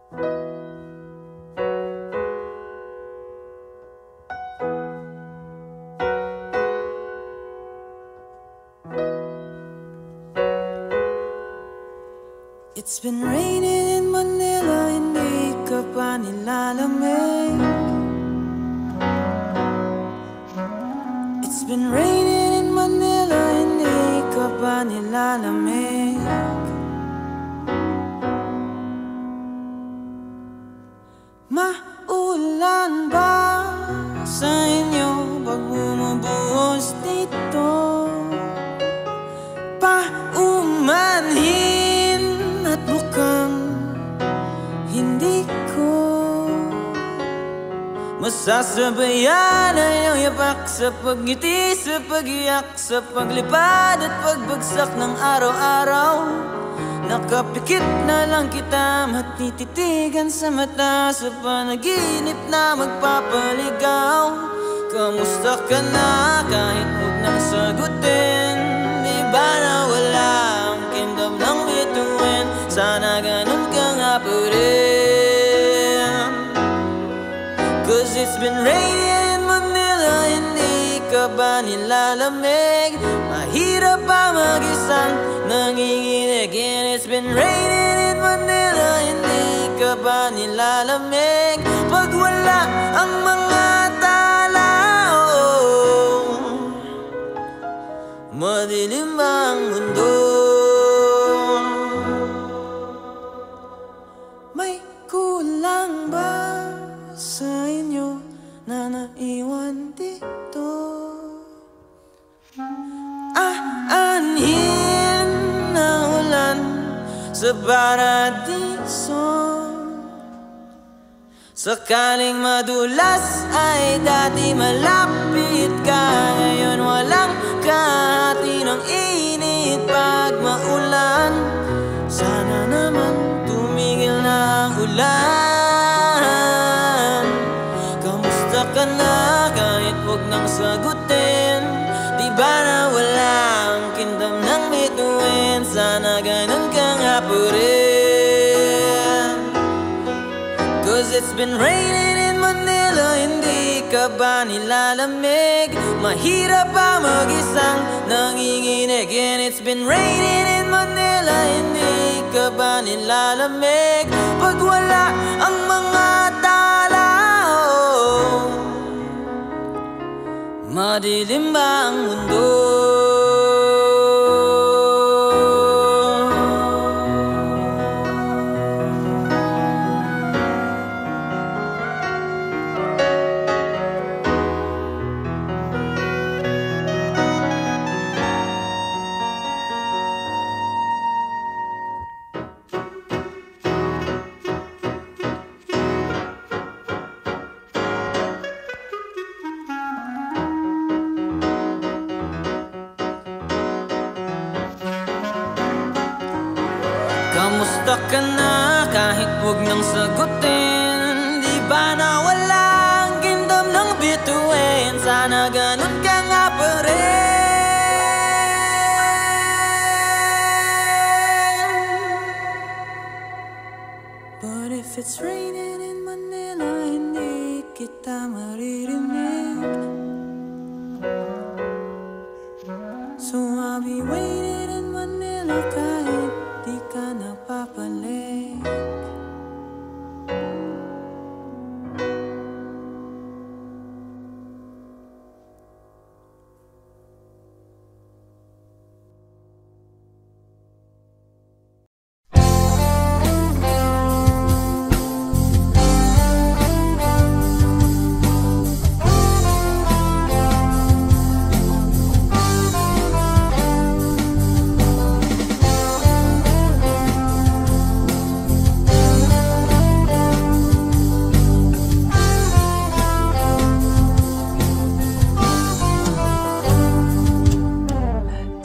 It's been raining in Manila, hindi ka pa nilalamig. It's been raining in Manila, hindi ka pa nilalamig. Maulan ba sa inyo pag bumubuhos dito? Paumanhin at mukhang hindi ko masasabayan ang iyong yapak sa pagngiti, sa pag-iyak, sa paglipad at pagbagsak ng araw-araw. Nakapikit na lang kita, matititigan sa mata, sa panaginip na magpapaligaw. Kamusta ka na kahit huwag nang sagutin? Di ba nawala ang kingdom ng bituin? Sana ganun ka nga pa rin. Cause it's been raining in Manila, hindi ka ba nilalamig? Mahirap pa mag-isang nanginginig. And it's been raining in Manila, hindi ka ba nilalamig? Pag wala ang mga tao, madilim ang mundo. May kulang ba sa inyo na naiwan dito? Aanhin na ulan sa paradiso. Sakaling madulas ay dati malapit ka, ngayon walang kahati ng init pag maulan. Sana naman tumigil na ang ulan. Kamusta ka na kahit huwag nang sagutin? Di ba na wala ang kingdom ng bituin? Sana ganun ka nga pa rin. Cause it's been raining in Manila, hindi ka ba nilalamig? Mahirap pa mag-isang nanginginig. And it's been raining in Manila, hindi ka ba nilalamig? Pag wala ang mga tao, madilim ba ang mundo? Kamusta ka na kahit huwag nang sagutin? Di ba na wala ang kingdom ng bituin? Sana ganun ka nga pa rin. But if it's raining in Manila, hindi kita maririnig. So I'll be waiting in Manila kahit di ka napapalik.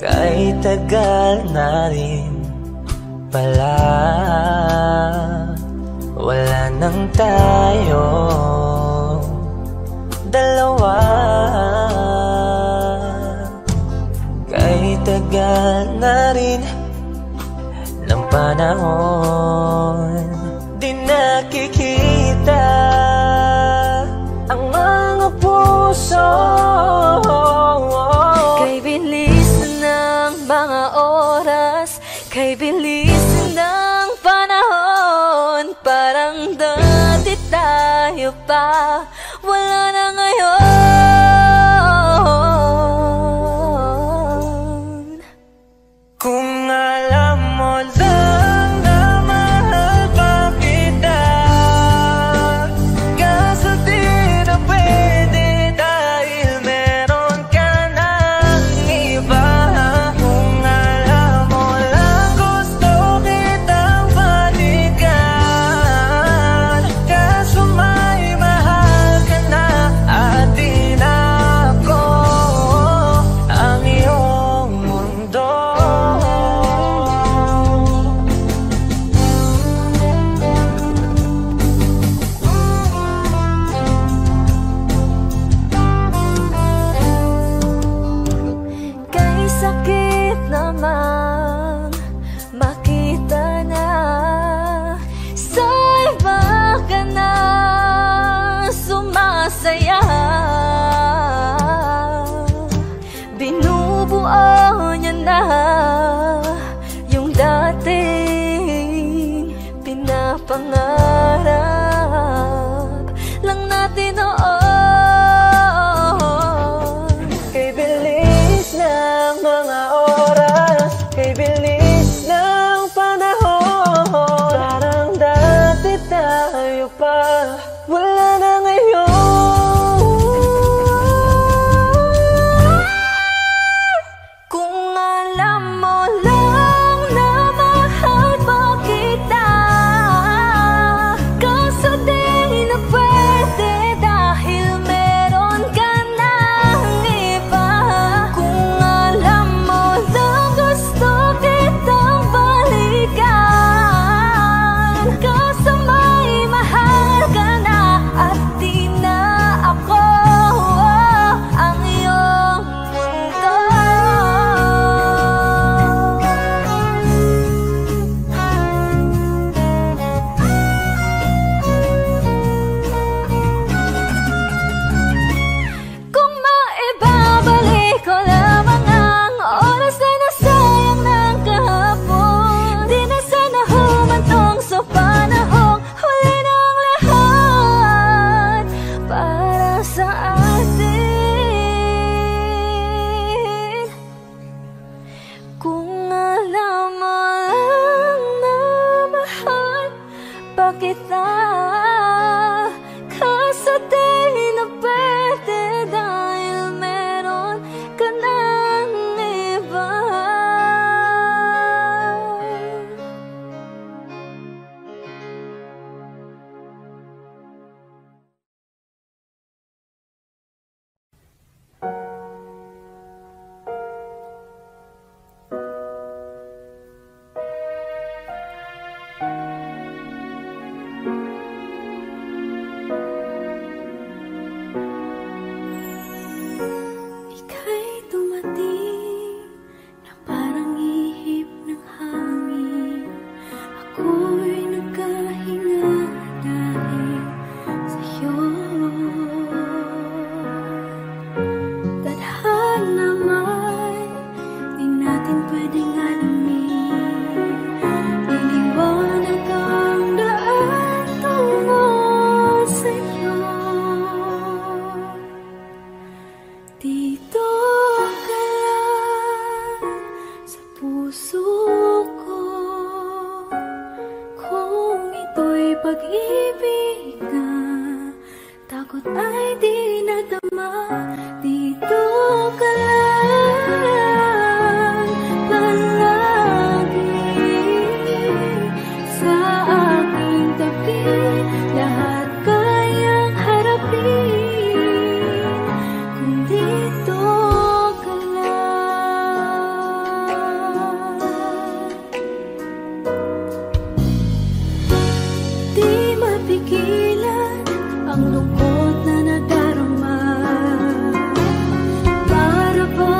Kahit tagal na rin pala, wala nang tayo dalawa. Kahit tagal na rin ng panahon, di na pangarap lang natin noon. Kay bilis ng mga oras, kay bilis ng panahon, parang dati tayo pa, wala na ngayon. Kung alam mo lang na mahal pa kita, kaso di na pwede dahil meron ka ng iba. Kung alam mo lang gusto kitang balikan, kaso may mahal ka na at di na ako ang iyong mundo. Kung maibabalik ko lamang ang oras na nasayang ng kahapon, di na sana humantong sa panahong huli ng lahat para sa atin. Kung alam mo lang na mahal pa kita, kaso di na pwede dahil meron ka ng iba. Ika'y dumating na parang ihip ng hangin. Ako'y nagkahinga dahil sa'yo. Tadhana may di natin pwedeng alamin. Iniwanag ang daan tungo sa'yo. Dito ka lang sa puso ko, kung ito'y pag-ibig na takot ay di nadama. Dito ka lang palagi sa aking tabi, lahat kayang harapin kung dito ka lang. Di mapigilan ang lungkot na nadarama, para ba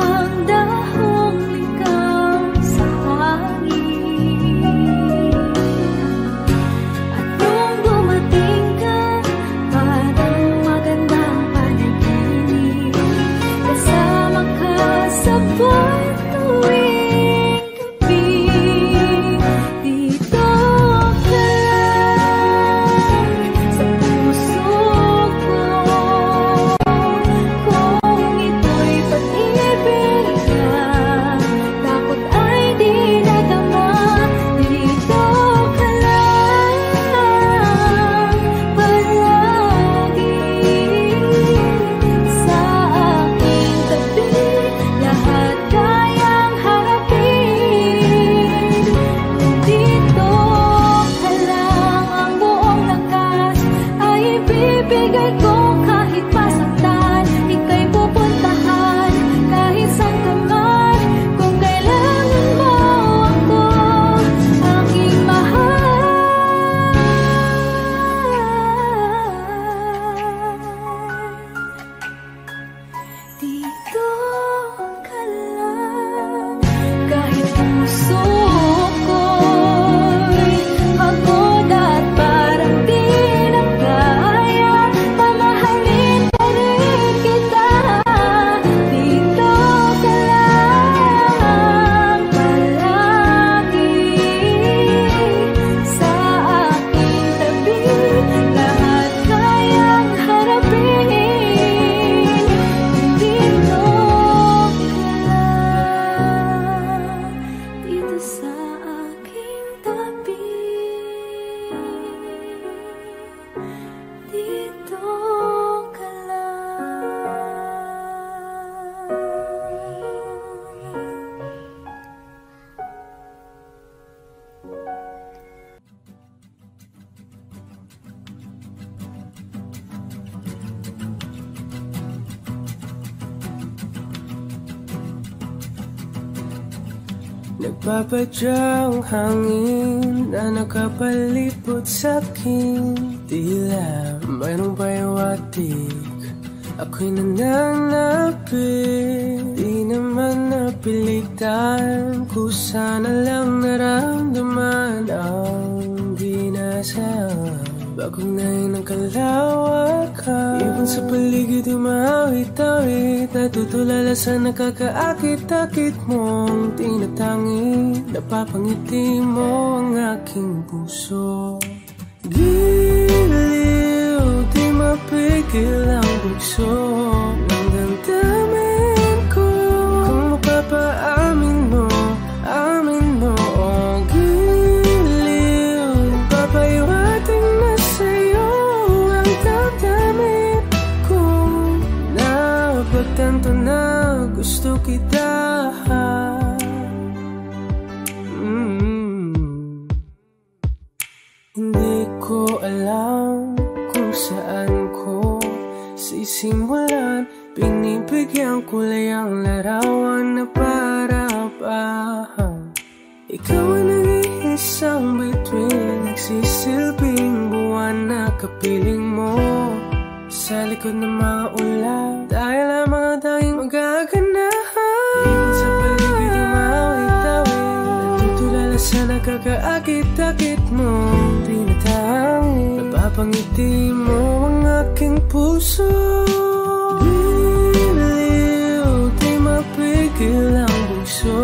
Nagpapadyang hangin na nakapalipot sa'kin. Tila mayroong payawatik, ako'y nananapit. Di naman napilitan, kusa na lang naramdaman ang ginasam. Bagong nain ng kalawakan, ibon sa paligid umawit-awit. Natutulala sa nakakaakit-akit mong tinatangi. Napapangiti mo ang aking puso. Giliw, di mapigil ang bugso ng damdamin ko. Kung mapapaamin mo, amin mo. Oh, giliw, papahiwating na sa'yo ang damdamin ko. Napagtanto na gusto kita. Hindi ko alam kung saan ko sisimulan. Pinibigyan ko lang ang larawan na para-parahan. Ikaw ang nag-iisang bituin, nagsisilbing buwan na kapiling mo. Sa likod ng mga ulan, dahil lamang ang tanging magaganahan. Ibon sa paligid umawit-awit, natutulala sa nakakaakit-akit mo. Napapangiti mo ang aking puso. Giliw, di mapigil ang bugso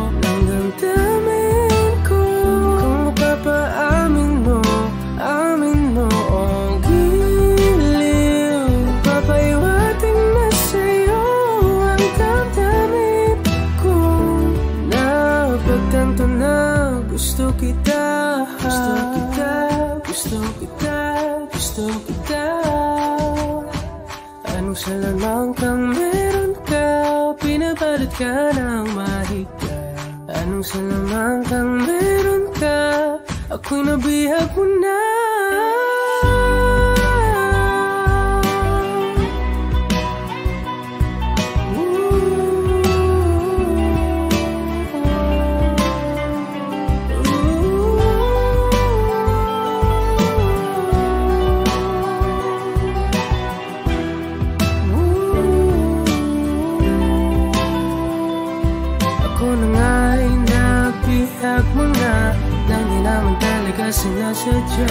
ng damdamin ko. Kung mapapaamin mo, amin mo. Oh, giliw, papahiwating na sa'yo ang damdamin ko. Napagtanto na gusto kita. Gusto kita, gusto kita, gusto kita. Anong salamang kang meron ka, pinabalot ka ng mahigpit. Anong salamang kang meron ka, ako'y nabihag mo na. Sinasadya,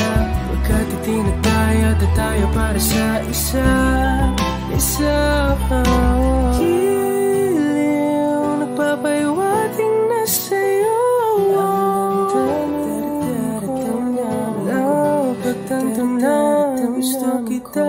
pagkat itinataya tayo para sa isa. Giliw, nagpapahiwating na sa'yo ang damdamin ko. Napagtanto na gusto kita.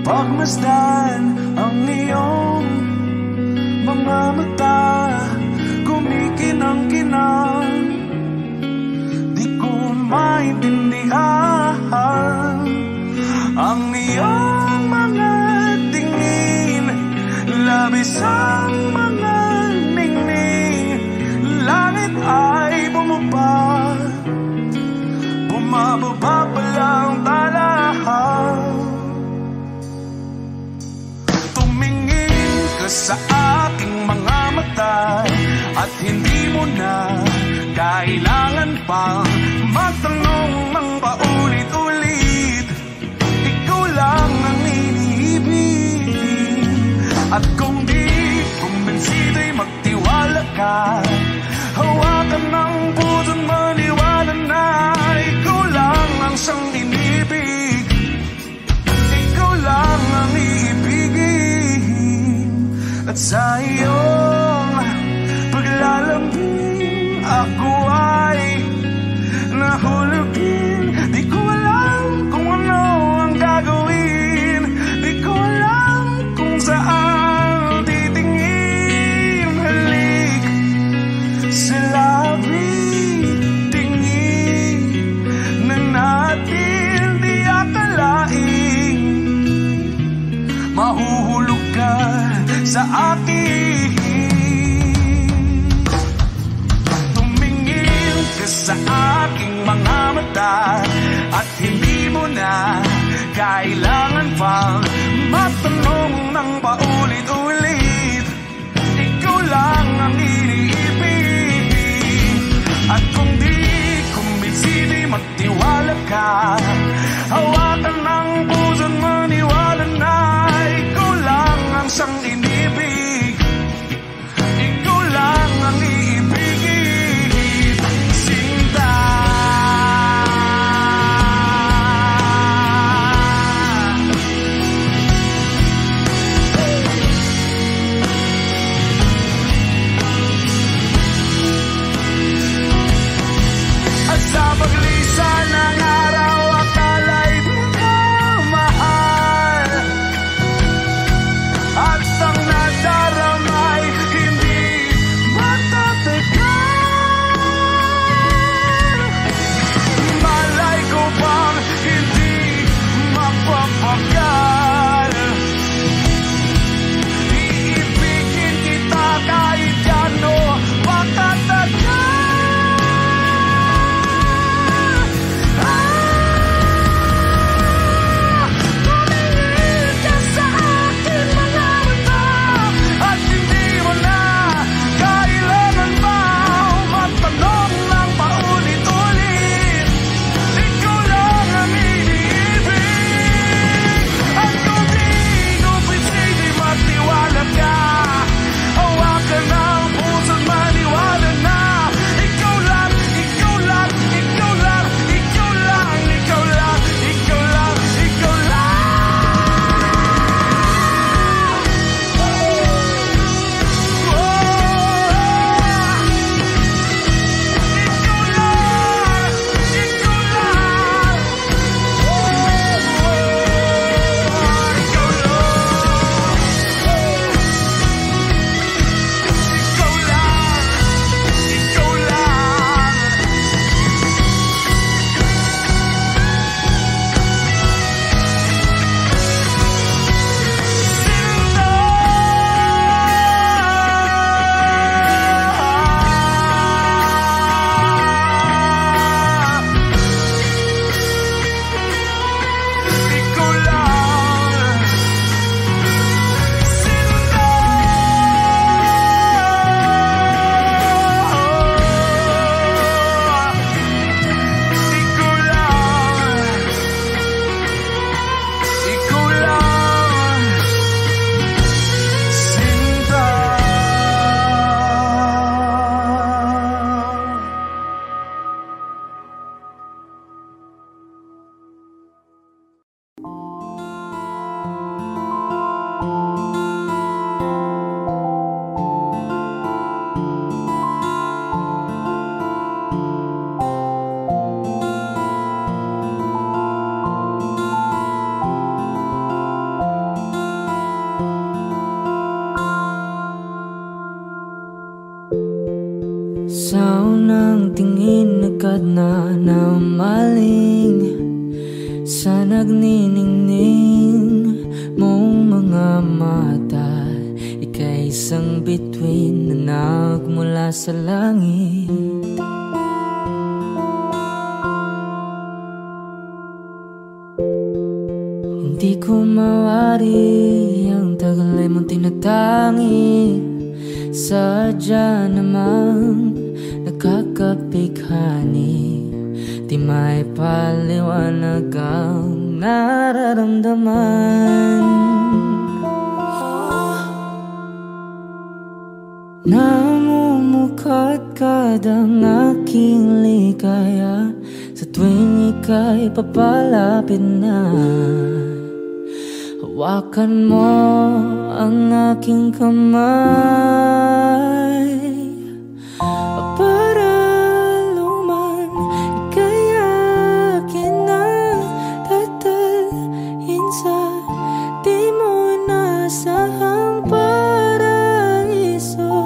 Pagmasdan ang iyong mga mata, kumikinang-kinang. Di ko maintindihan ang iyong mga tingin, labis ang mga ningning. Langit ay bumaba, bumababa pa lang talahan. Sa aking mga mata, at hindi mo na kailangan pang magtanong ng paulit-ulit. Ikaw lang ang iniibig, at kung di kumbinsido'y magtiwala ka. Hawakan ng puso't maniwala na ikaw lang ang siyang inibig. Ikaw lang ang iibigin. At sa iyong paglalambing, ako ay nahulugin. Di ko alam kung ano ang gagawin, di ko alam kung saan titingin. Halik sa labi, tingin na natin di akalain. Mahuhulog ka sa akin. Tumingin pang matanong ng paulit-ulit. Ikaw lang ang iniibig. At kung di kumbinsi, di magtiwala ka. Hawakan ng puso't maniwala na ikaw lang ang siyang inibig. Ikaw lang ang iibigin, Sinta. At sa paglisan ng araw, akala'y di ka mahal. At ang nadaramay hindi matatagal. Malay ko bang hindi mapapagal. Iibigin kita kahit gano makatagal. Tumingin ka sa akin mga mata at hindi mo na kailangan pa matanong ng paulit-ulit. Ikaw lang ang iniibig. At kung di kumbinsi, di magtiwala ka. Hawakan ang puso't maniwala na ikaw lang, ikaw lang, ikaw lang, ikaw lang, ikaw lang, ikaw lang, ikaw lang. Sa unang tingin agad na namaling sa nagniningning mong mga mata. Ika'y isang bituin na nagmula sa langit. Hindi ko mawari ang tagal ay mong tinatangi. Sadya namang nakakapighani, di may paliwanag ang nararamdaman. Namumukadkad ang aking ligaya sa tuwing ika'y papalapit na. Hawakan mo ang aking kamay para luman ika'y akin na tatalhin sa di mo inasahang paraiso.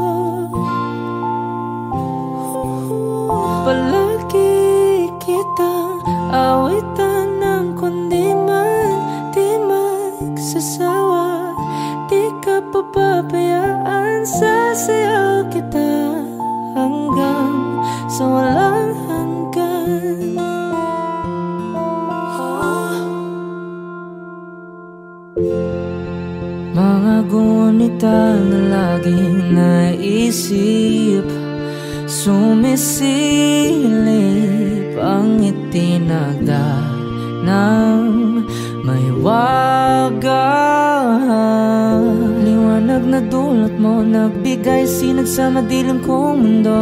Palagi kitang awitan ng kundi man di magsasawa. Di ka papabayaan, sasayaw kita hanggang sa walang hanggan. gunita na laging naisip, sumisilip ang itinagda ng may wagang liwanag na dulot mo, nagbigay sinag sa madilim kong mundo.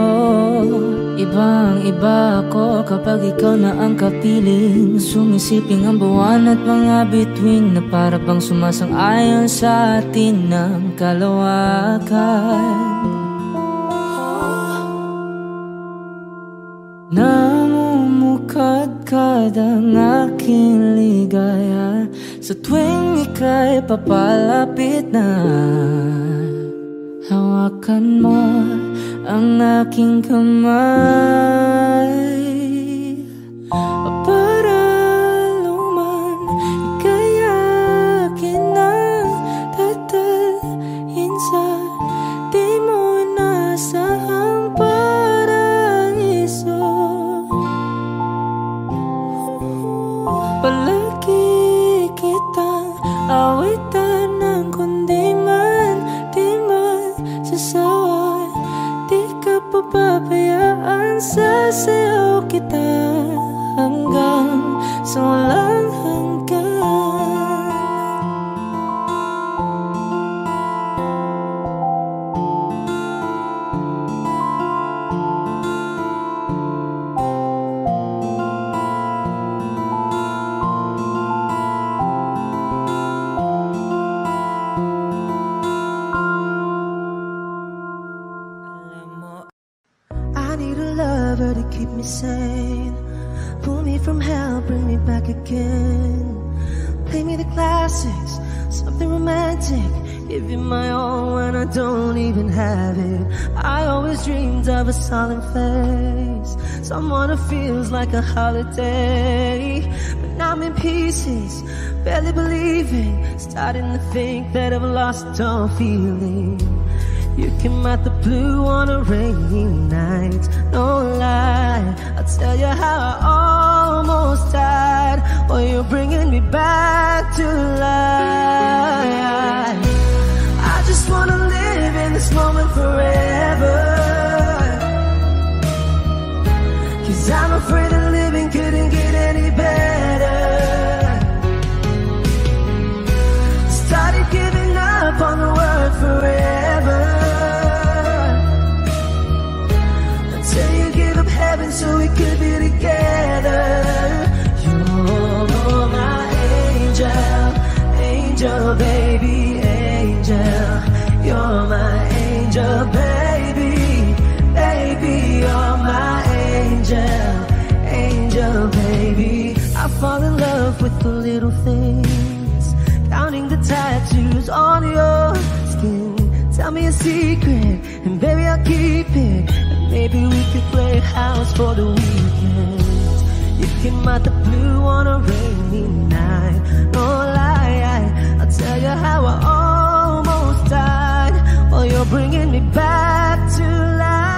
Ibang iba ako kapag ikaw na ang kapiling, sumisiping ang buwan at mga bituin na para bang sumasang-ayon sa atin ng kalawakan. Namumukadkad ang aking ligaya sa tuwing ika'y papalapit na. Hawakan mo ang aking kamay para luman ika'y akin ang tatalhin sa di mo nasahang paraiso. Palagi kitang awitan ng kundi man di masasawa. Di ka papabayaan, sasayaw kita hanggang sa walang hanggan. I need a lover to keep me sane, pull me from hell, bring me back again. Play me the classics, something romantic, give you my all when I don't even have it. I always dreamed of a solemn face, someone who feels like a holiday. But now I'm in pieces, barely believing, starting to think that I've lost all feeling. You came out the blue on a rainy night, no lie, I'll tell you how I almost died. Oh, you're bringing me back to life. I just wanna live in this moment forever, 'cause I'm afraid that living couldn't get any better. Started giving up on the word forever, heaven so we could be together. You're my angel, angel baby, angel. You're my angel baby, baby. You're my angel, angel baby. I fall in love with the little things, counting the tattoos on your skin. Tell me a secret and baby I'll keep it. Maybe we could play house for the weekend. You came out the blue on a rainy night, no lie, I'll tell you how I almost died. Oh, you're bringing me back to life.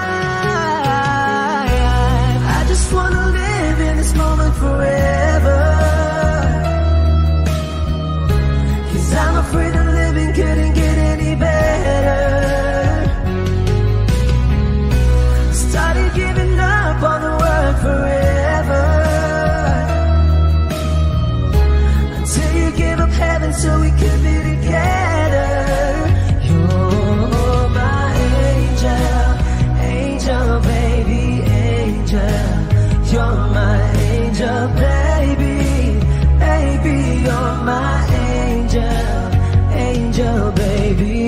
I just wanna live in this moment forever, 'cause I'm afraid that living couldn't get any better. Started giving up on the word forever, until you gave up heaven so we could be together. You're my angel, angel baby, angel. You're my angel baby, baby. You're my angel, angel baby.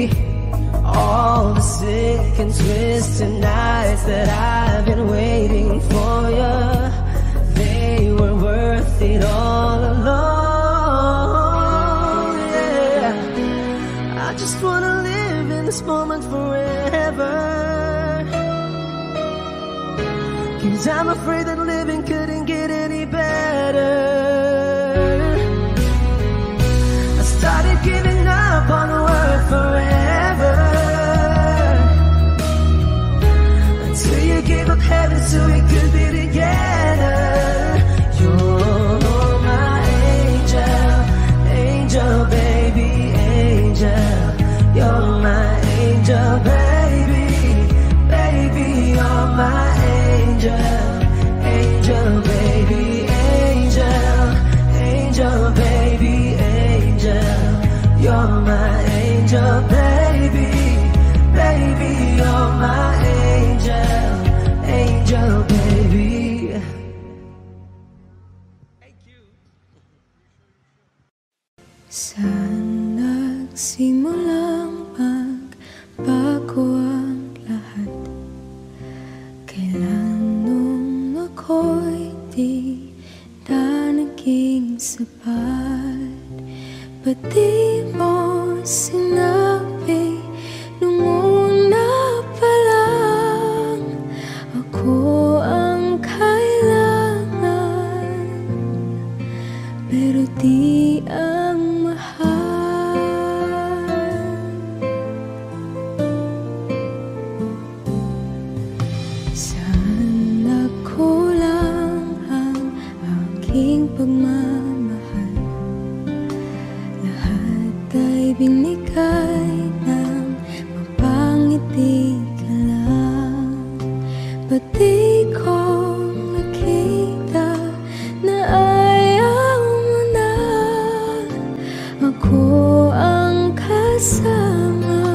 All the sick and twisted nights that I've been waiting for you, they were worth it all alone, yeah. I just wanna live in this moment forever, 'cause I'm afraid that living couldn't get any better. I started giving up on the word forever, until you gave up heaven so we could be together. You're my angel, angel baby, angel. Saan nagsimulang magbago ang lahat? Kailan nung ako'y di na naging sapat? Ba't di mo sinabi nung una pa lang ako ang kailangan, pero di ang mahal? Saan nagkulang ang aking pagmamahal? Lahat ay binigay ng mapangiti ka lang. Ba't di ko nakita na ayaw mo na ako ang kasama,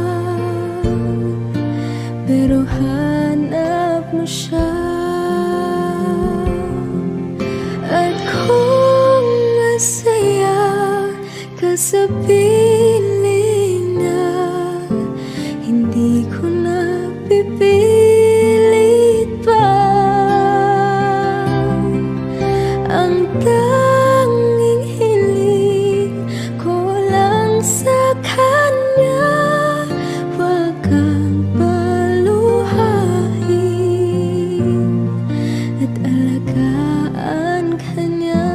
pero hanap mo siya? At kung masaya ka sa piling niya, hindi ko na pipilit pa. Ang tanging hiling ko lang sa kanya, wag kang paluhain at alagaan ka niya.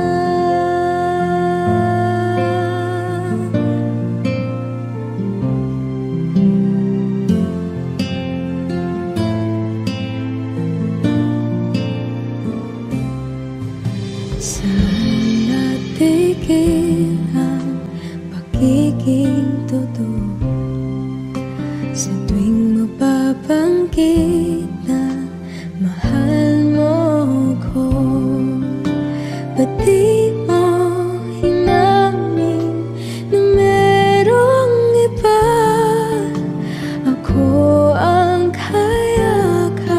Saan natigil ang pagiging totoo? Sa tuwing mapapanggit na mahal mo ko, ba't di mo hinamin na merong iba? Ako ang kayakap,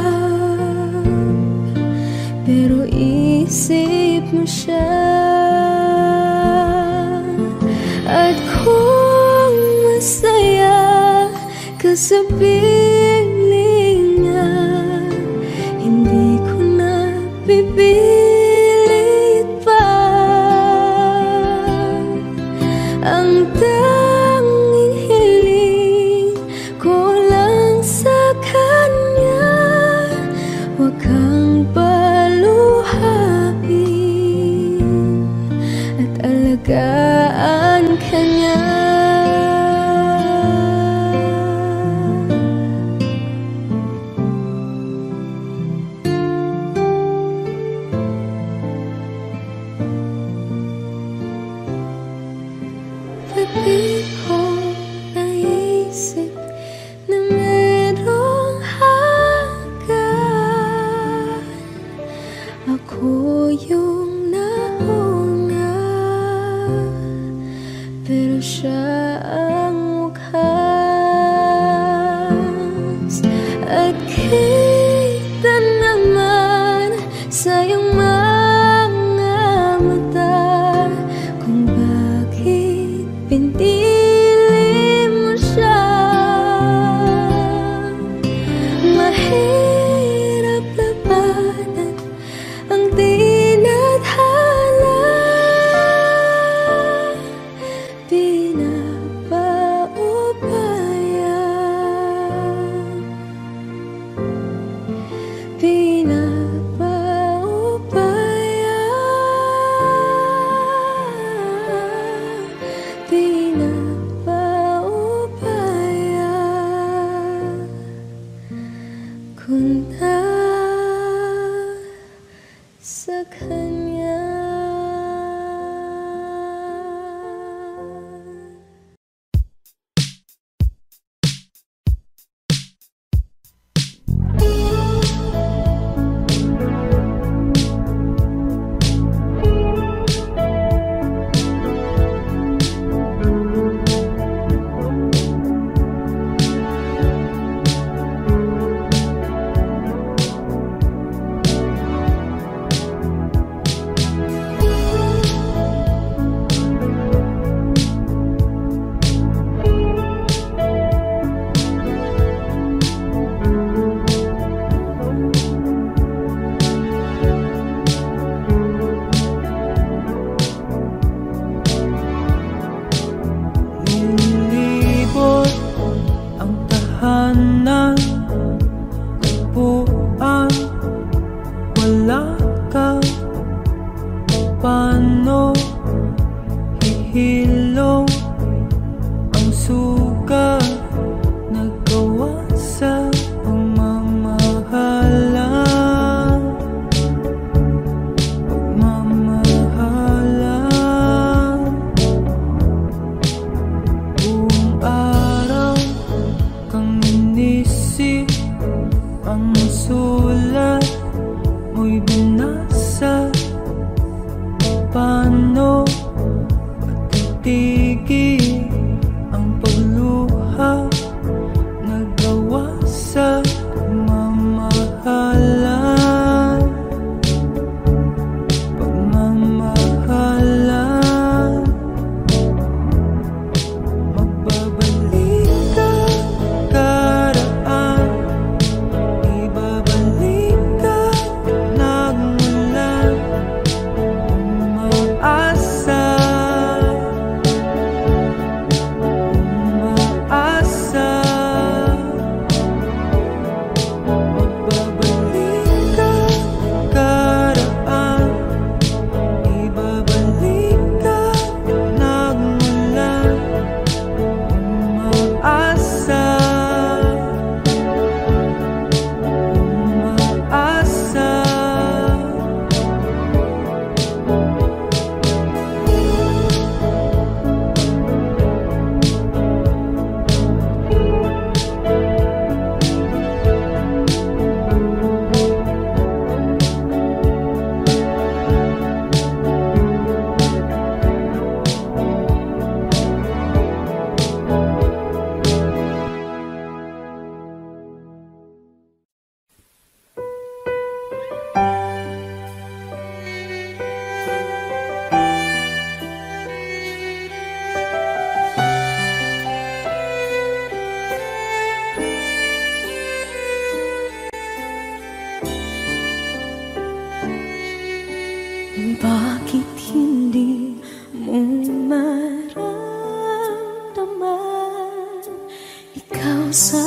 pero isip mo siya. At kung masaya ka sa piling niya, hindi ko na pipilit pa. Ang tanging hiling ko lang sa kanya, wag kang paluhain at alagaan ka niya. Ba't di ko naisip na merong hanggan? Ako yung nauna, pero mong maramdaman. Ikaw sa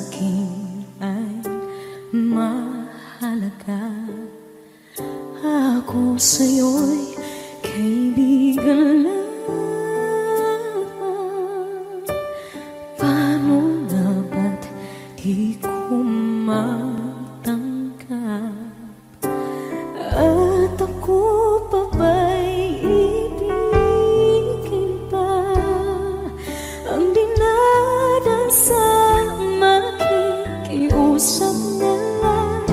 akin ay mahalaga. Ako sa'yo'y kaibigan lang. Paano na ba't di ko matanggap? At ako pa ba'y ibigin pa? Ang dinadasal makikiusap na lang.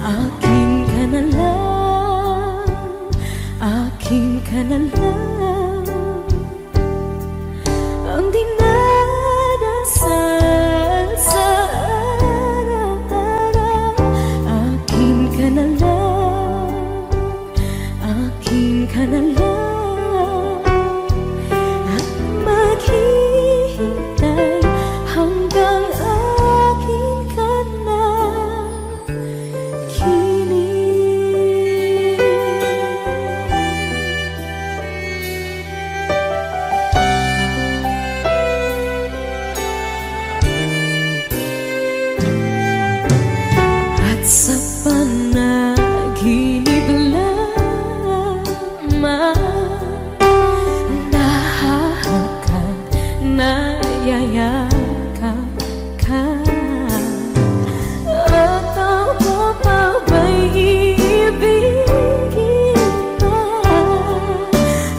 Akin ka na lang, akin ka na lang. Ang dinadasal sa araw-araw. Akin ka na lang, akin ka na lang. At maghihintay hanggang akin ka na kilig. At sa panaginip lamang nahahagkan, nayayakap ka. At ako pa ba'y iibigin pa?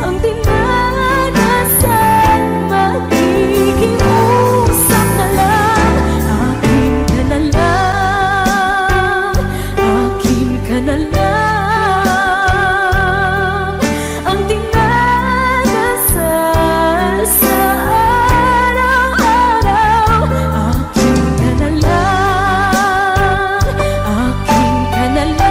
Ang dinadasal makikiusap na lang. Akin ka na lang, akin ka na lang. Ang dinadasal sa araw-araw. Akin ka na lang, akin ka na lang.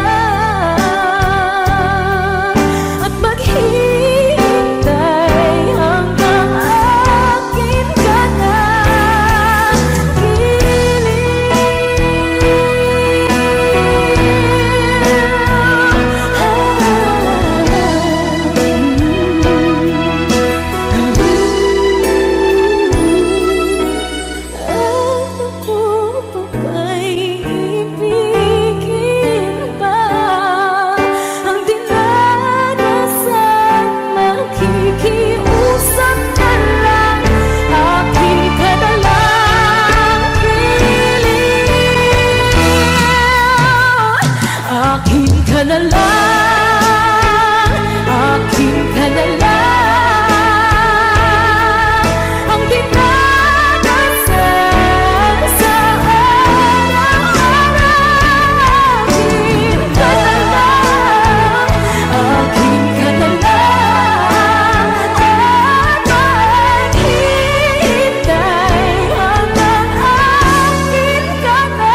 At maghihintay hanggang akin ka na Ako pa ba'y ibigin pa? Ang dinadasal makikiusap na lang. Akin ka na lang, kilig. Akin ka na lang, akin ka na lang. Ang dinadasal sa araw-araw. Akin ka na lang, akin ka na lang. At maghihintay hanggang akin ka na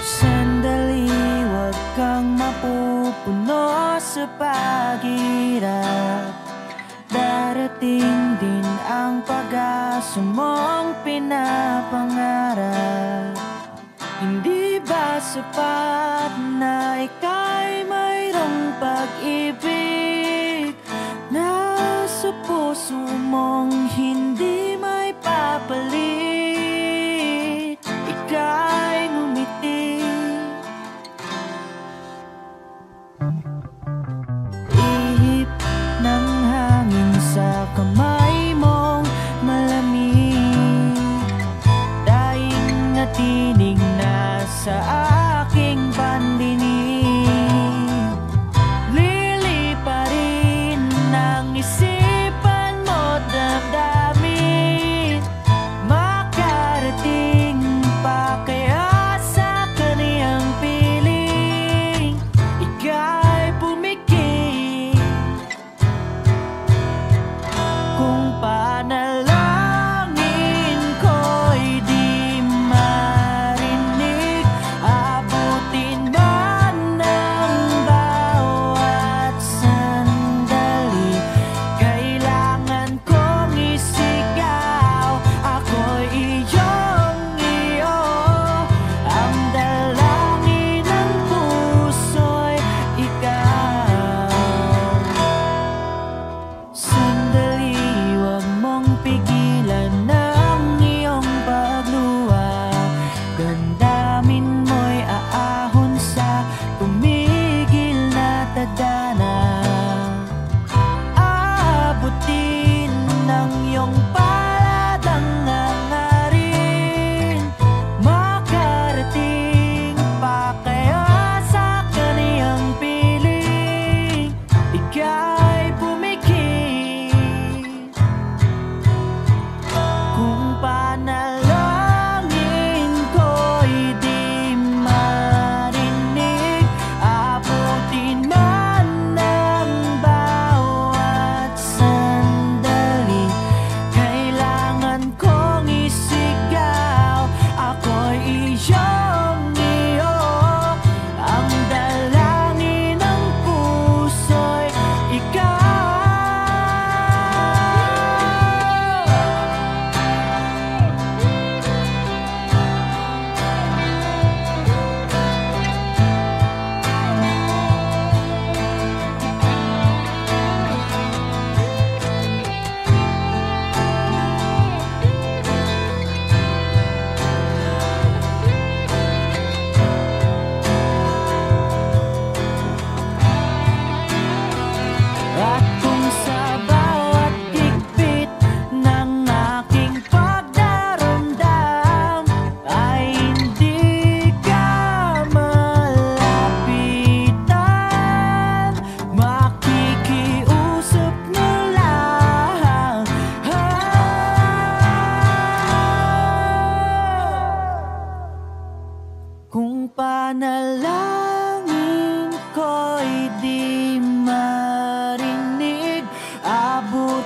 Sandali, huwag kang mapupuno sa paghirap. Darating din ang pag-asa mong pinapangarap. Hindi ba sapat na ika'y mayroong pag-ibig na sa puso mong hindi may papalit? Ika'y ngumiti, ihip ng hangin sa kamay mong malamig. Daing na tinig na sa aking pandinig. Lili pa rin ang isip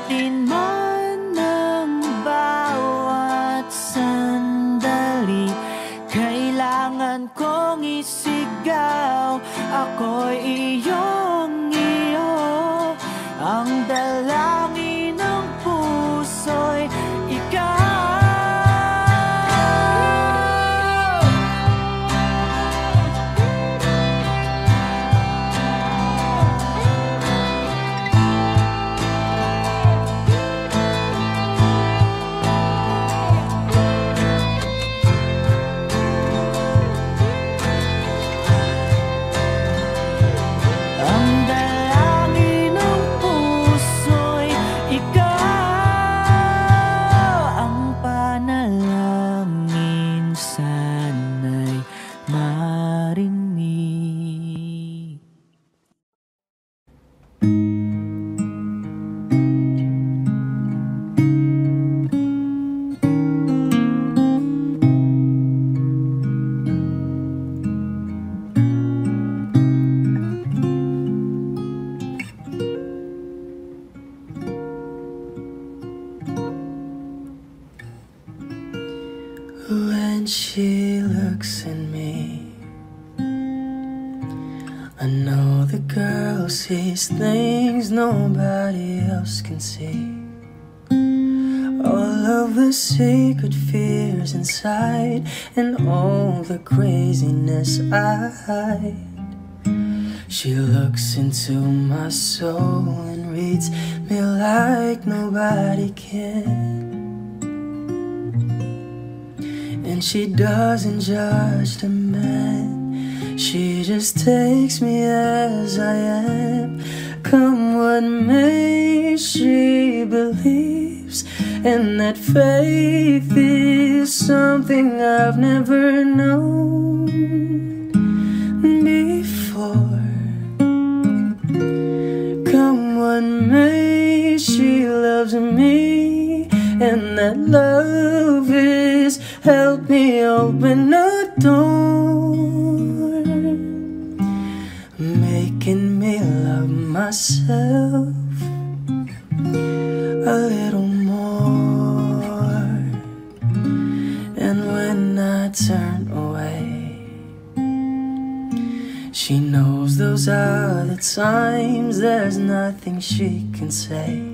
Bitin man ng bawat sandali, kailangan kong isigaw, ako'y iyong iyo. Ang dalangin ng puso'y ikaw. When she looks at me, I know the girl sees things nobody else can see. All of the secret fears inside, and all the craziness I hide. She looks into my soul and reads me like nobody can. And she doesn't judge the man, she just takes me as I am. Come what may, she believes, and that faith is something I've never known before. Come what may, she loves me, and that love is help me open a door, making me love myself a little more. And when I turn away, she knows those are the times there's nothing she can say,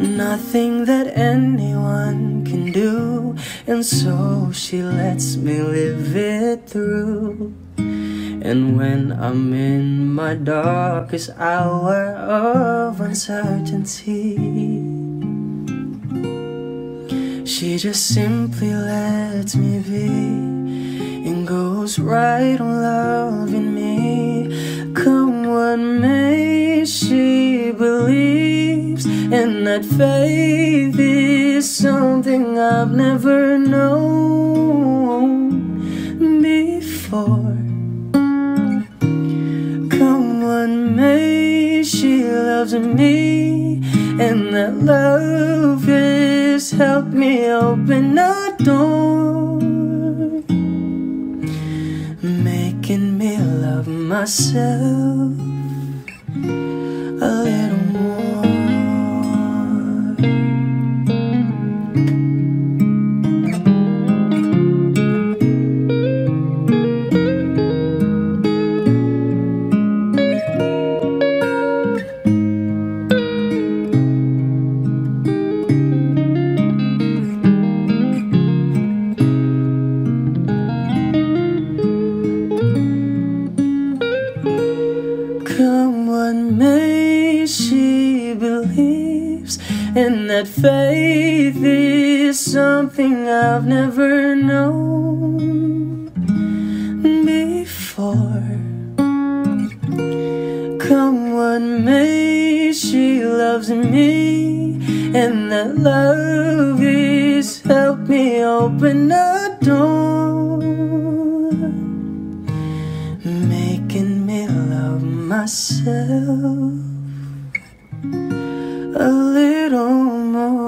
nothing that anyone can do, and so she lets me live it through. And when I'm in my darkest hour of uncertainty, she just simply lets me be and goes right on loving me. Come what may, she believes, and that faith is something I've never known before. Come what may, she loves me, and that love has helped me open a door, making me love myself a little more. Come what may, she believes, and that faith is something I've never known before. Come what may, she loves me, and that love is helped me open a door, making me love myself a little more.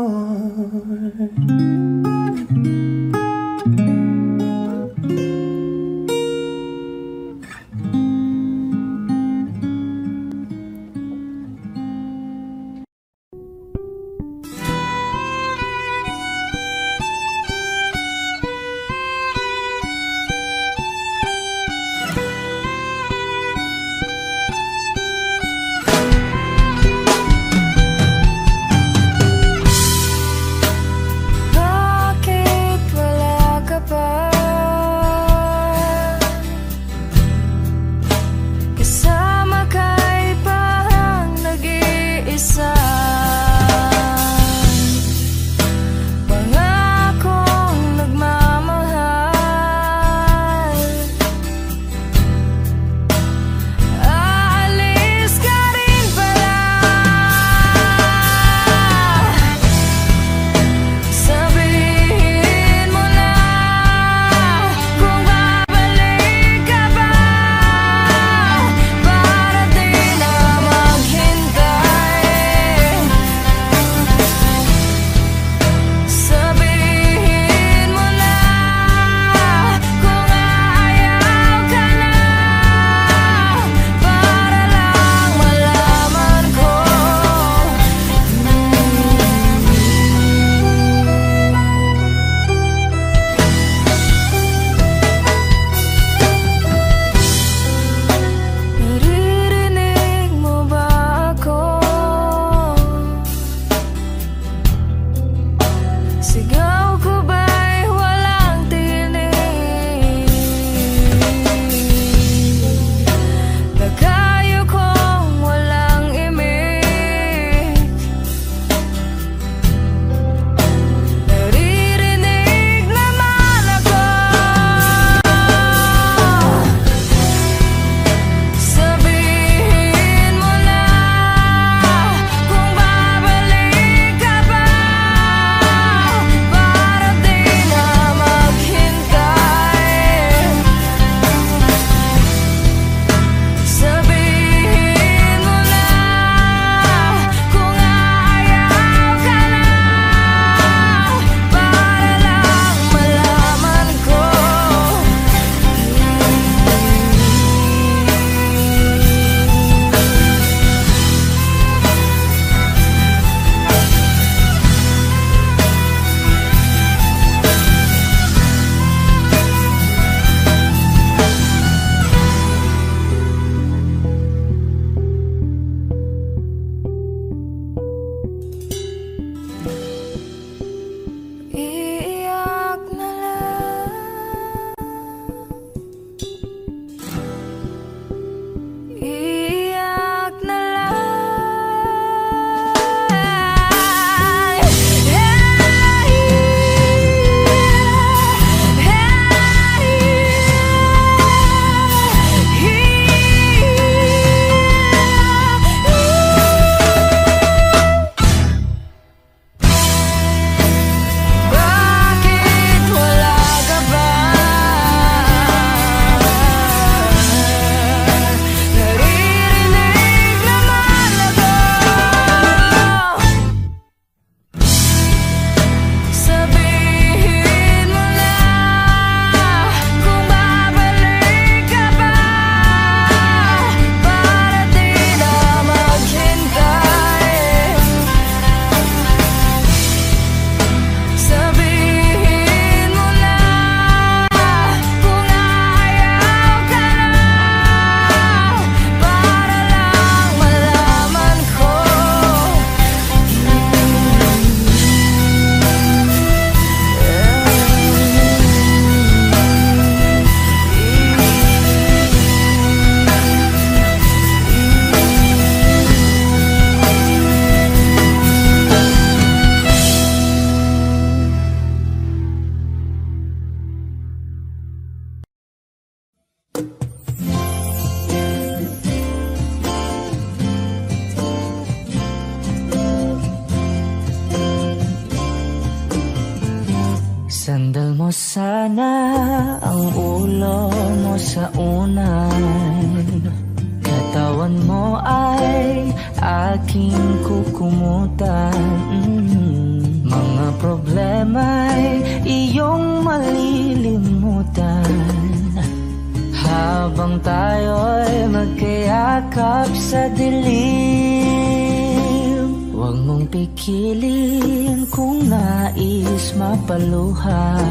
Isandal mo sana ang ulo mo sa unan, katawan mo ay aking kukumutan. Mga problema'y iyong malilimutan, habang tayo'y magkayakap sa dilim. Huwag mong pikilin kung nais mapaluhan.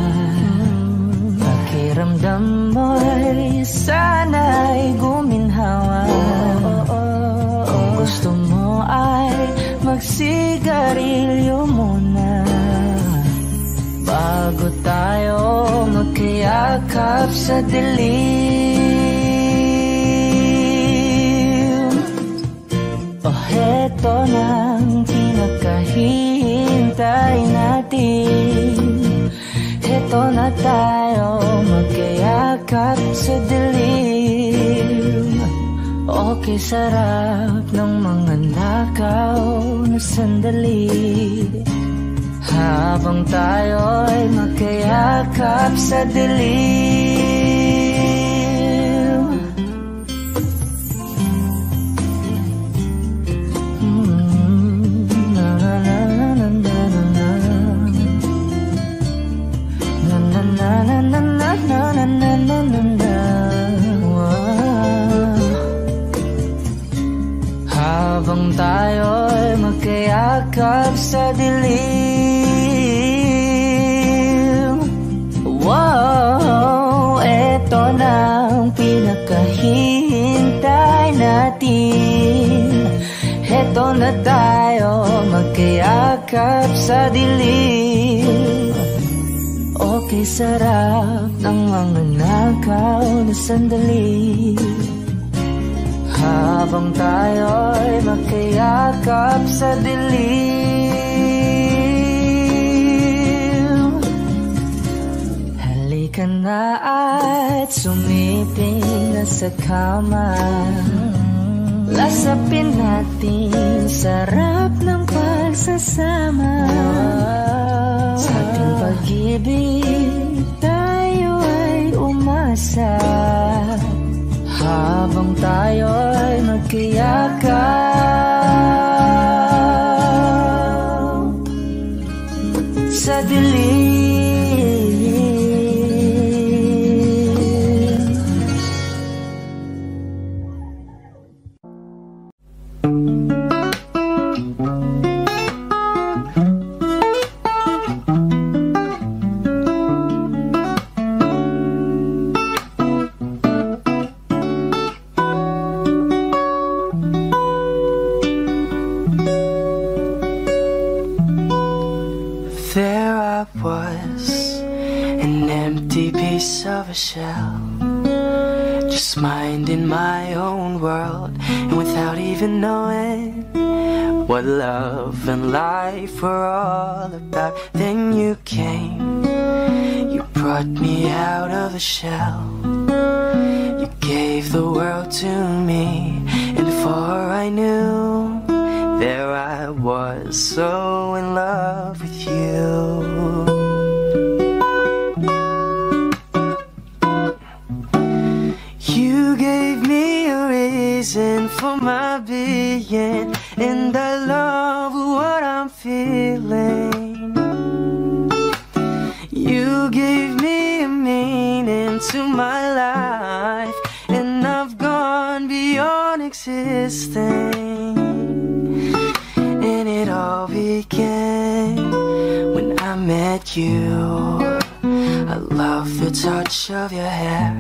Pakiramdam mo'y sana'y guminhawa. Kung gusto mo ay magsigarilyo muna, bago tayo magkayakap sa dilim. Oh, heto nang pinakahihintay natin. Heto na tayo magkayakap sa dilim. Okay, sarap ng mga nakaw na sandali, habang tayo'y magkayakap sa dilim. Habang tayo'y magkayakap sa dilim. Wow, eto na ang pinakahihintay natin. Eto na tayo magkayakap sa dilim. Okay, sarap ng mga nakaw na sandali, habang tayo'y magkayakap sa dilim. Halika na at sumiping na sa kama. Lasapin natin sarap ng pagsasama. Sa ating pag-ibig tayo ay umasa, habang tayo'y magkayakap sa dilim. Of a shell, just minding my own world, and without even knowing what love and life were all about, then you came, you brought me out of the shell, you gave the world to me, and before I knew, there I was, so in love with you. For my being, and I love what I'm feeling. You gave me a meaning to my life, and I've gone beyond existing. And it all began when I met you. I love the touch of your hair,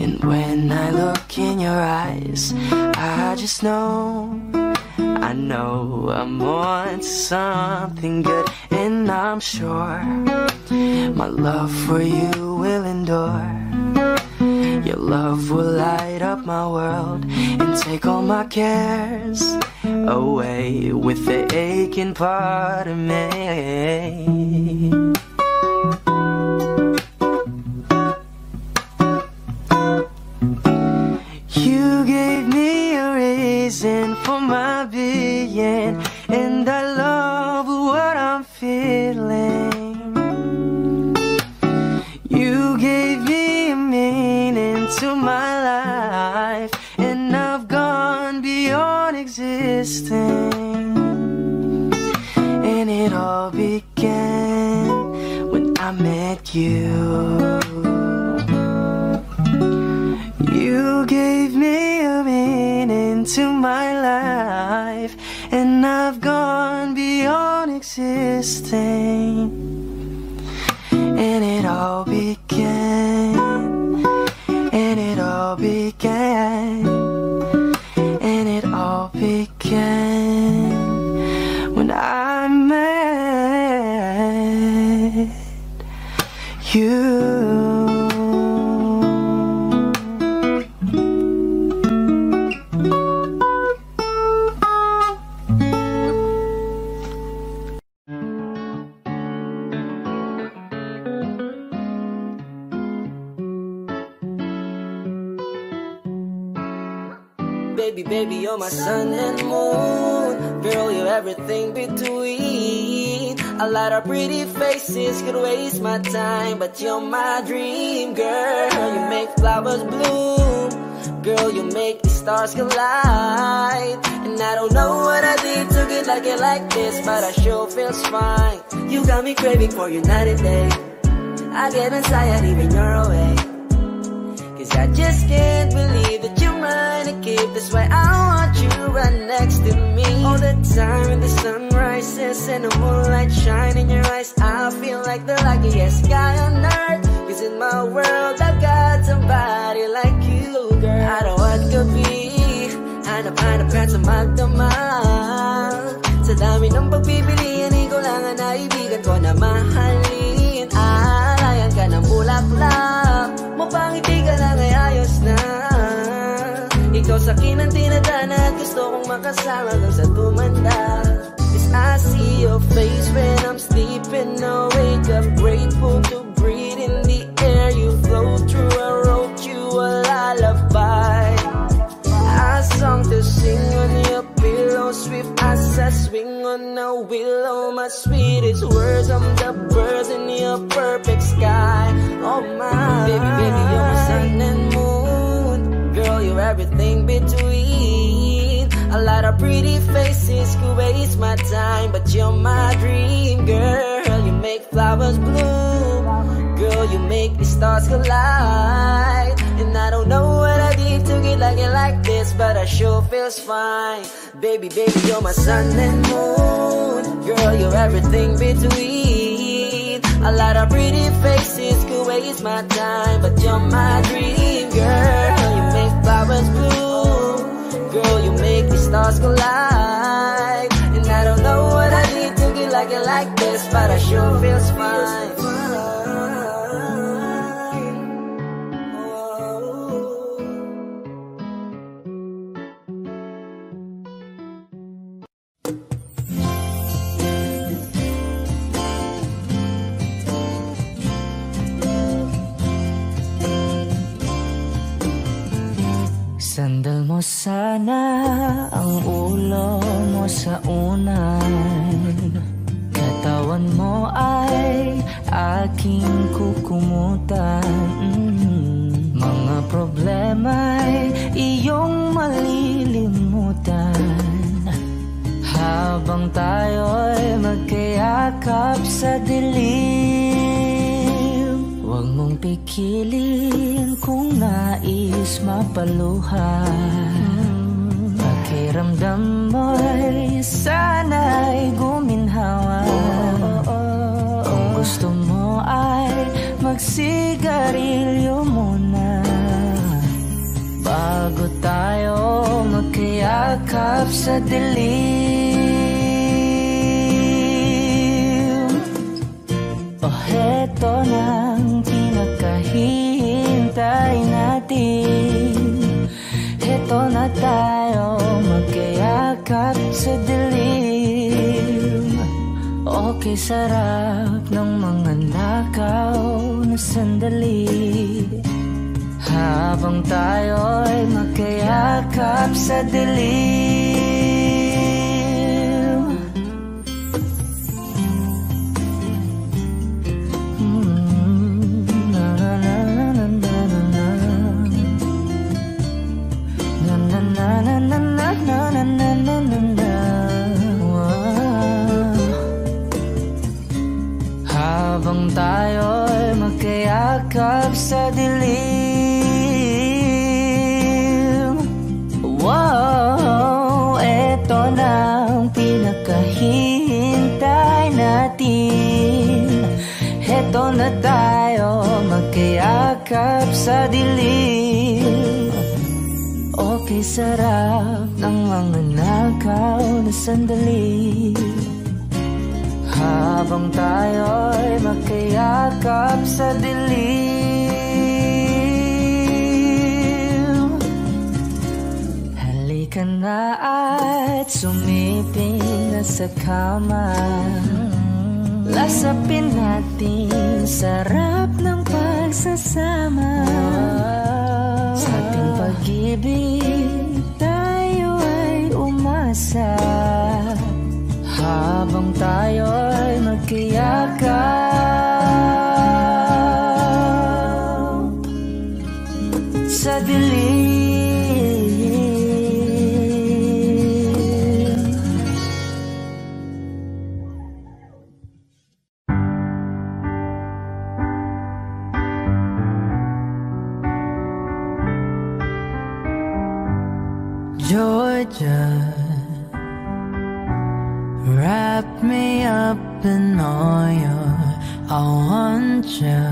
and when I look in your eyes, I just know, I know I'm on to something good. And I'm sure my love for you will endure. Your love will light up my world and take all my cares away with the aching part of me. You gave me a reason for my being, and I love what I'm feeling. all began when I met you. You gave me a meaning to my life, and I've gone beyond existing. And it all began, and it all began, and it all began when I met you. Baby, baby, you're my sun and moon. Girl, you're everything between. A lot of pretty faces could waste my time, but you're my dream, girl. You make flowers bloom. Girl, you make the stars collide. And I don't know what I did to get like this, but I sure feels fine. You got me craving for you night and day. I get anxiety when you're away, 'cause I just can't believe that you're mine to keep. That's why I want you right next to me all the time. When the sun rises and the moonlight shine in your eyes, I feel like the luckiest guy on earth. 'Cause in my world I've got somebody like you, girl. I don't want to be hanap ka sa magdamag. Sa dami ng pagpipilian, ikaw lang ang naibigan ko na mahalin. Alayan ka ng bulaklak, mapangiti ka lang ay ayos na. Ikaw sa akin ang tinadana at gusto kong makasama kang sa tumanda. 'Cause I see your face when I'm sleeping. I wake up grateful to breathe in the air you flow through. I wrote you a lullaby, a song to sing on your pillow, swift as I swing on a willow. My sweetest words, I'm the birds in your perfect sky. Oh my baby, baby, you're my sun and moon. Girl, you're everything between. A lot of pretty faces could waste my time, but you're my dream, girl. You make flowers bloom. Girl, you make the stars collide. And I don't know what I did to get like this, but I sure feels fine. Baby, baby, you're my sun and moon. Girl, you're everything between. A lot of pretty faces could waste my time, but you're my dream, girl. You make flowers bloom. Girl, you make the stars collide. And I don't know what I did to get like this, but I sure feels fine. Sandal mo sana ang ulo mo sa unan. Katawan mo ay aking kukumutan. Mga problema'y iyong malilimutan. Habang tayo'y magkayakap sa dilim, huwag mong pikilin kung nais mapaluhan. Pakiramdam mo'y sana'y guminhawa. Kung gusto mo ay magsigarilyo muna bago tayo magkayakap sa dilim. Oh, heto nang pinakahihintay natin. Heto na tayo magkayakap sa dilim. Okay, sarap ng mga nakaw na sandali. Habang tayo'y magkayakap sa dilim. Na na na na na na na na na na na na na na na. kahihintay natin. Heto na tayo, magkayakap sa dilim. Okay, sarap ng mga nakaw na sandali. Habang tayo'y magkayakap sa dilim. Halika na at sumiping na sa kama. Lasapin natin sarap ng pagsasama. Sa ating pag-ibig tayo ay umasa. Habang tayo'y magkayakap sa dilim. Georgia, wrap me up in oil. I want you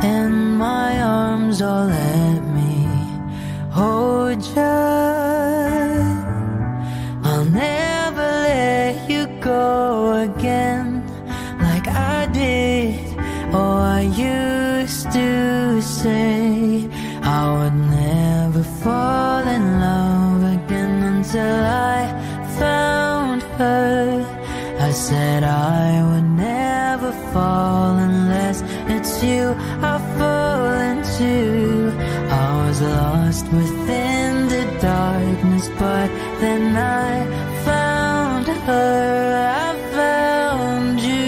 in my arms, oh let me hold you. I'll never let you go again like I did. Oh, I used to say I would never fall in love again until I found her. I said I would never fall unless it's you I fall into. I was lost within the darkness, but then I found her. I found you.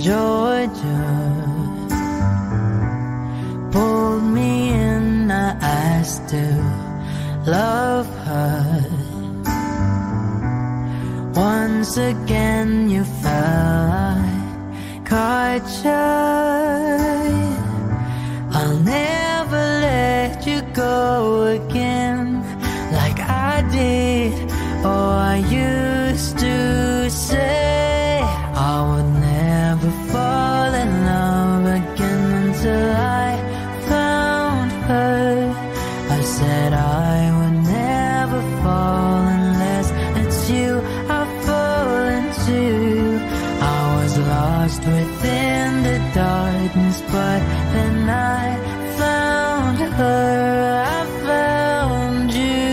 Georgia pulled me in, I still love her. Once again you fell, I caught you. I'll never let you go again like I did. Oh, I used to say I would never fall in love again until I found her. I said I would never fall unless it's you I fall into. I was lost within the darkness, but then I found her. I found you.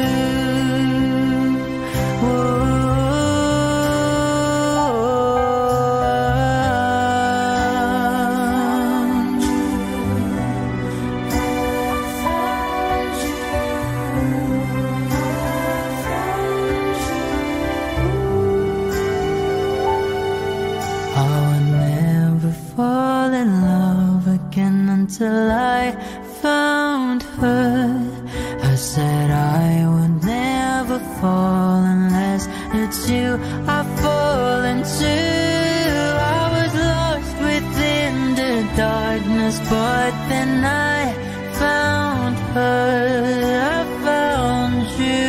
Until I found her. I said I would never fall unless it's you I fall into. I was lost within the darkness, but then I found her. I found you.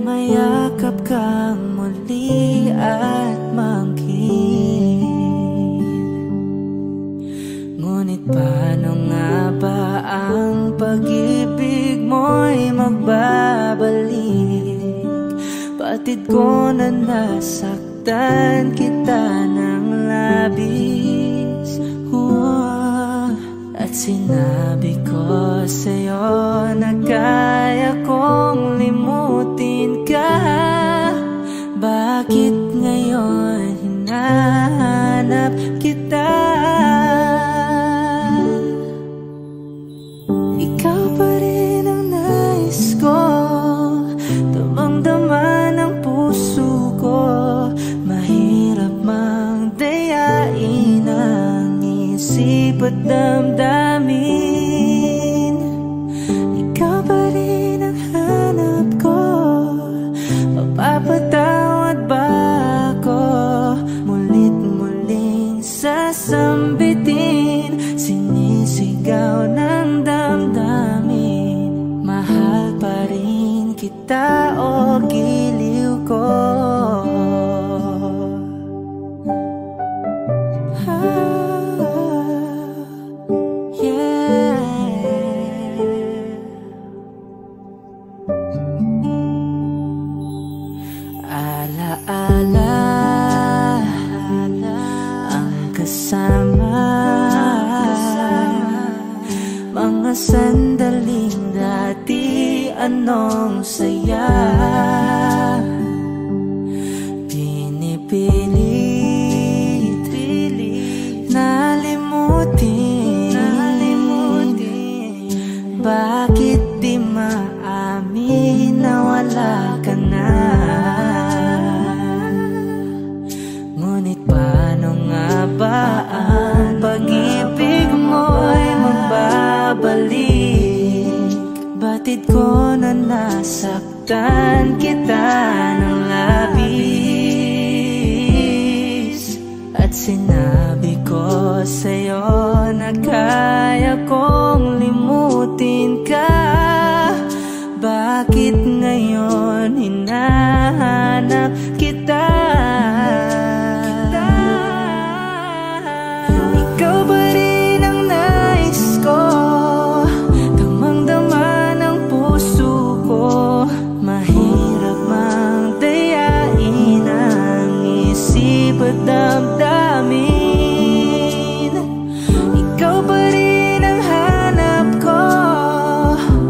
mayakap kang muli at mangkin. Batid ko na nasaktan kita ng labis. At sinabi ko sa'yo na kaya kong limutin ka. Bakit ngayon hinahanap kita? Ikaw pa rin ang nais ko, damang-dama ng puso ko. Mahirap mang dayain ang isip at damdamin. Ikaw pa rin ang hanap ko, mapapatawad ba ako? Mulit-muling sasambitin, sinisigaw ng damdamin. Mahal pa rin kita o giliw ko? Mga sandaling dati, anong saya. Pinipilit nalimutin. Bakit di maamin na wala ka na? Ngunit paano nga ba ang pag-ibig mo'y magbabalik? Batid ko na nasaktan kita ng labis. At sinabi ko sa'yo na kaya kong limutin ka. Bakit ngayon hinahanap kita? Ikaw ba rin ang nais ko, damang-dama ng puso ko. Mahirap mang dayain ang isip at damdamin. Ikaw ba rin ang hanap ko,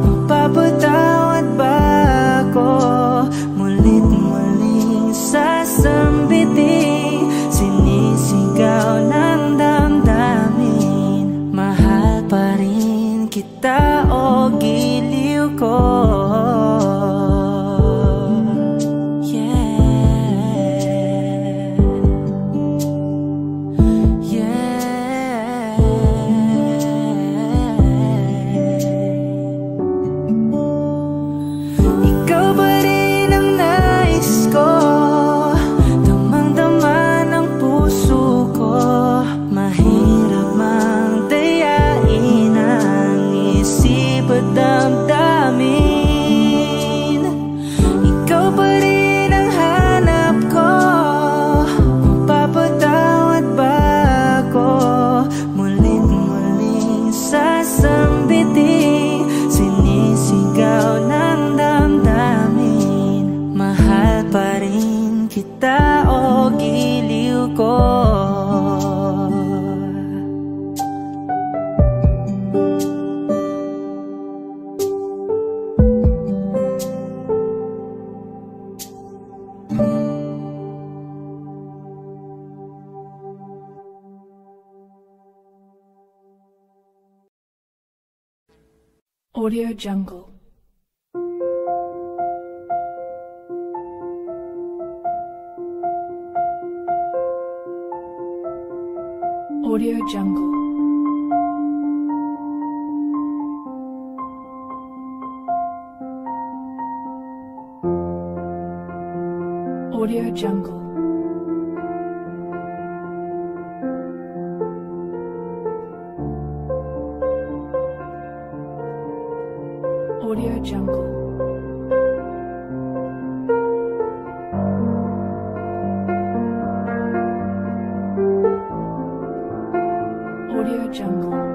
mapapatawad ba ako? Mulit-muling sasambitin, sinisigaw ng damdamin. Mahal pa rin kita o giliw ko? Ikaw ba rin ang nais ko, damang-dama ng puso ko. Mahirap mang dayain ang isip at damdamin. Ikaw ba rin ang hanap ko, mapapatawad ba ako? Mulit-muling sasambitin, sinisigaw ng damdamin. Mahal pa rin kita o giliw ko? Audio Jungle. Audio Jungle. Audio Jungle. Audio Jungle. Audio Jungle.